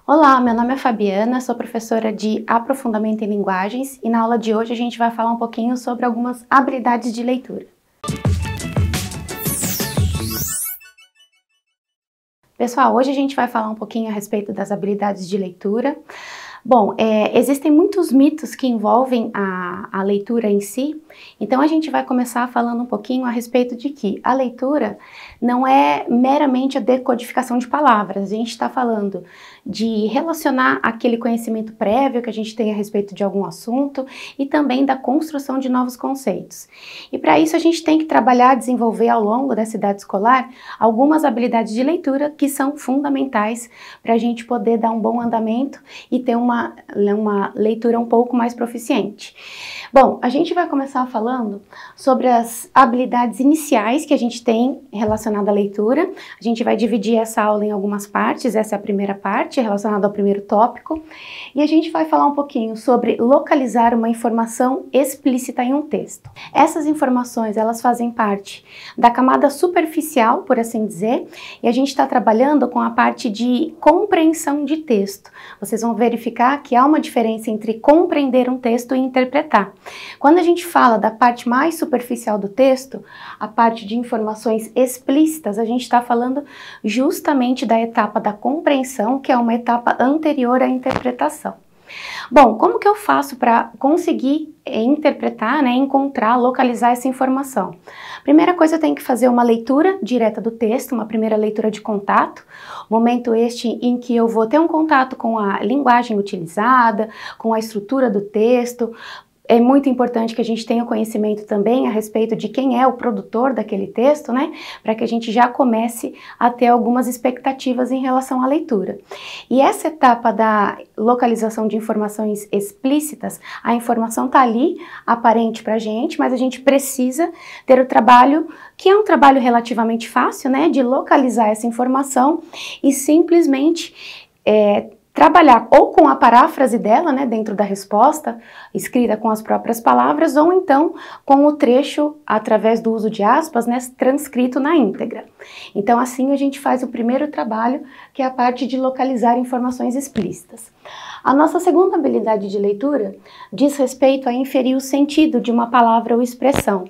Olá, meu nome é Fabiana, sou professora de Aprofundamento em Linguagens e na aula de hoje a gente vai falar um pouquinho sobre algumas habilidades de leitura. Pessoal, hoje a gente vai falar um pouquinho a respeito das habilidades de leitura. Bom, existem muitos mitos que envolvem a leitura em si, então a gente vai começar falando um pouquinho a respeito de que a leitura não é meramente a decodificação de palavras, a gente está falando de relacionar aquele conhecimento prévio que a gente tem a respeito de algum assunto e também da construção de novos conceitos. E para isso a gente tem que trabalhar, desenvolver ao longo dessa idade escolar algumas habilidades de leitura que são fundamentais para a gente poder dar um bom andamento e ter uma leitura um pouco mais proficiente. Bom, a gente vai começar falando sobre as habilidades iniciais que a gente tem relacionada à leitura. A gente vai dividir essa aula em algumas partes, essa é a primeira parte, relacionada ao primeiro tópico, e a gente vai falar um pouquinho sobre localizar uma informação explícita em um texto. Essas informações, elas fazem parte da camada superficial, por assim dizer, e a gente está trabalhando com a parte de compreensão de texto. Vocês vão verificar que há uma diferença entre compreender um texto e interpretar. Quando a gente fala da parte mais superficial do texto, a parte de informações explícitas, a gente está falando justamente da etapa da compreensão, que é uma etapa anterior à interpretação. Bom, como que eu faço para conseguir interpretar, encontrar, localizar essa informação? Primeira coisa, eu tenho que fazer uma leitura direta do texto, uma primeira leitura de contato, momento este em que eu vou ter um contato com a linguagem utilizada, com a estrutura do texto. É muito importante que a gente tenha conhecimento também a respeito de quem é o produtor daquele texto, para que a gente já comece a ter algumas expectativas em relação à leitura. E essa etapa da localização de informações explícitas, a informação está ali, aparente para a gente, mas a gente precisa ter o trabalho, que é um trabalho relativamente fácil, de localizar essa informação e simplesmente trabalhar ou com a paráfrase dela, dentro da resposta, escrita com as próprias palavras, ou então com o trecho, através do uso de aspas, transcrito na íntegra. Então, assim a gente faz o primeiro trabalho, que é a parte de localizar informações explícitas. A nossa segunda habilidade de leitura diz respeito a inferir o sentido de uma palavra ou expressão.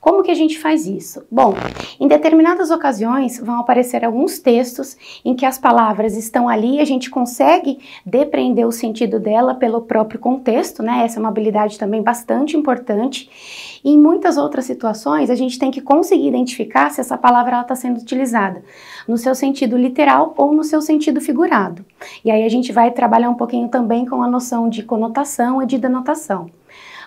Como que a gente faz isso? Bom, em determinadas ocasiões vão aparecer alguns textos em que as palavras estão ali e a gente consegue depreender o sentido dela pelo próprio contexto, Essa é uma habilidade também bastante importante. E em muitas outras situações a gente tem que conseguir identificar se essa palavra está sendo utilizada no seu sentido literal ou no seu sentido figurado. E aí a gente vai trabalhar um pouquinho também com a noção de conotação e de denotação.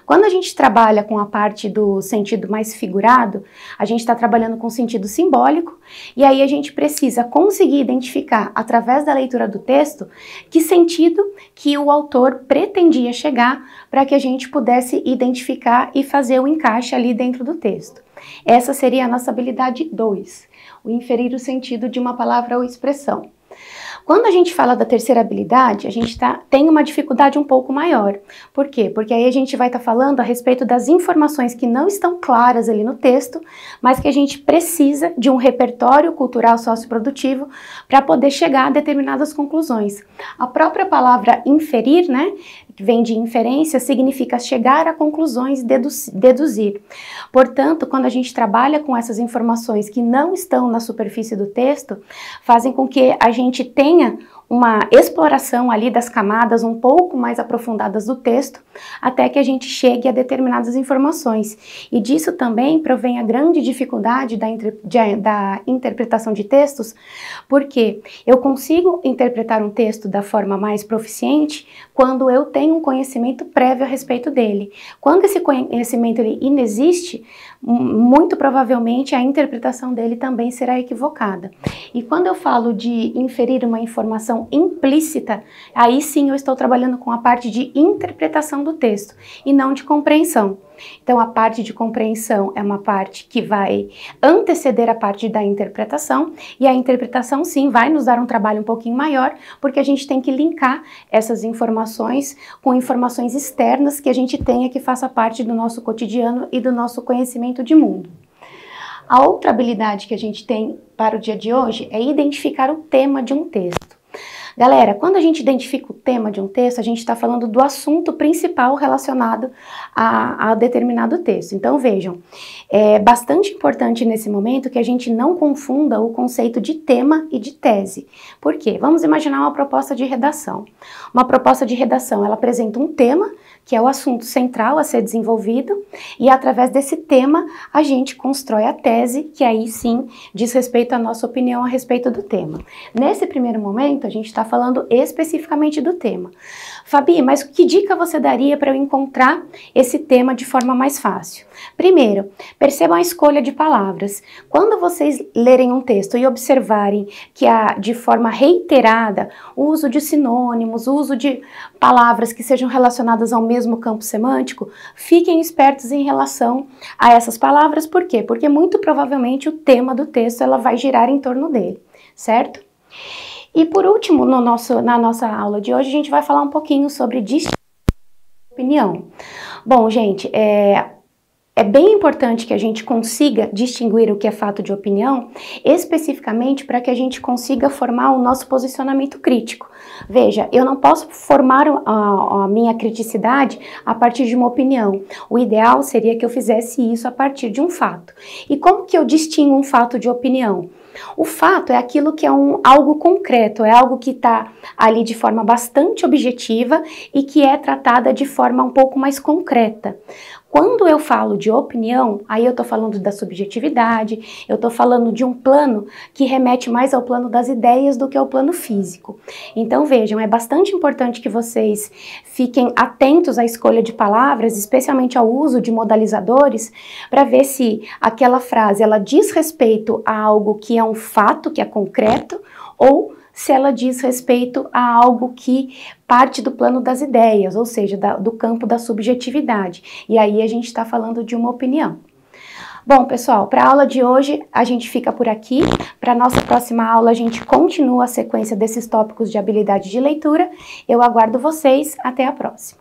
Quando a gente trabalha com a parte do sentido mais figurado, a gente está trabalhando com sentido simbólico, e aí a gente precisa conseguir identificar, através da leitura do texto, que sentido que o autor pretendia chegar para que a gente pudesse identificar e fazer o encaixe ali dentro do texto. Essa seria a nossa habilidade 2, o inferir o sentido de uma palavra ou expressão. Quando a gente fala da terceira habilidade, a gente tem uma dificuldade um pouco maior. Por quê? Porque aí a gente vai estar falando a respeito das informações que não estão claras ali no texto, mas que a gente precisa de um repertório cultural socioprodutivo para poder chegar a determinadas conclusões. A própria palavra inferir, que vem de inferência, significa chegar a conclusões, deduzir. Portanto, quando a gente trabalha com essas informações que não estão na superfície do texto, fazem com que a gente tenha uma exploração ali das camadas um pouco mais aprofundadas do texto, até que a gente chegue a determinadas informações. E disso também provém a grande dificuldade da interpretação de textos, porque eu consigo interpretar um texto da forma mais proficiente quando eu tenho um conhecimento prévio a respeito dele. Quando esse conhecimento ele inexiste, muito provavelmente a interpretação dele também será equivocada. E quando eu falo de inferir uma informação implícita, aí sim eu estou trabalhando com a parte de interpretação do texto e não de compreensão. Então a parte de compreensão é uma parte que vai anteceder a parte da interpretação, e a interpretação sim vai nos dar um trabalho um pouquinho maior, porque a gente tem que linkar essas informações com informações externas que a gente tenha que faça parte do nosso cotidiano e do nosso conhecimento de mundo. A outra habilidade que a gente tem para o dia de hoje é identificar o tema de um texto. Galera, quando a gente identifica o tema de um texto, a gente está falando do assunto principal relacionado a determinado texto. Então vejam, é bastante importante nesse momento que a gente não confunda o conceito de tema e de tese. Por quê? Vamos imaginar uma proposta de redação. Uma proposta de redação, ela apresenta um tema, que é o assunto central a ser desenvolvido, e através desse tema a gente constrói a tese, que aí sim diz respeito à nossa opinião a respeito do tema. Nesse primeiro momento, a gente está falando especificamente do tema. Fabi, mas que dica você daria para eu encontrar esse tema de forma mais fácil? Primeiro, percebam a escolha de palavras. Quando vocês lerem um texto e observarem que há de forma reiterada o uso de sinônimos, o uso de palavras que sejam relacionadas ao mesmo campo semântico, fiquem espertos em relação a essas palavras. Por quê? Porque muito provavelmente o tema do texto ela vai girar em torno dele, certo? E por último, na nossa aula de hoje, a gente vai falar um pouquinho sobre distinção de opinião. Bom, gente, é bem importante que a gente consiga distinguir o que é fato de opinião, especificamente para que a gente consiga formar o nosso posicionamento crítico. Veja, eu não posso formar a minha criticidade a partir de uma opinião. O ideal seria que eu fizesse isso a partir de um fato. E como que eu distingo um fato de opinião? O fato é aquilo que é algo concreto, é algo que está ali de forma bastante objetiva e que é tratada de forma um pouco mais concreta. Quando eu falo de opinião, aí eu estou falando da subjetividade, eu estou falando de um plano que remete mais ao plano das ideias do que ao plano físico. Então vejam, é bastante importante que vocês fiquem atentos à escolha de palavras, especialmente ao uso de modalizadores, para ver se aquela frase ela diz respeito a algo que é um fato, que é concreto, ou se ela diz respeito a algo que parte do plano das ideias, ou seja, do campo da subjetividade. E aí a gente está falando de uma opinião. Bom, pessoal, para a aula de hoje a gente fica por aqui. Para a nossa próxima aula a gente continua a sequência desses tópicos de habilidade de leitura. Eu aguardo vocês. Até a próxima.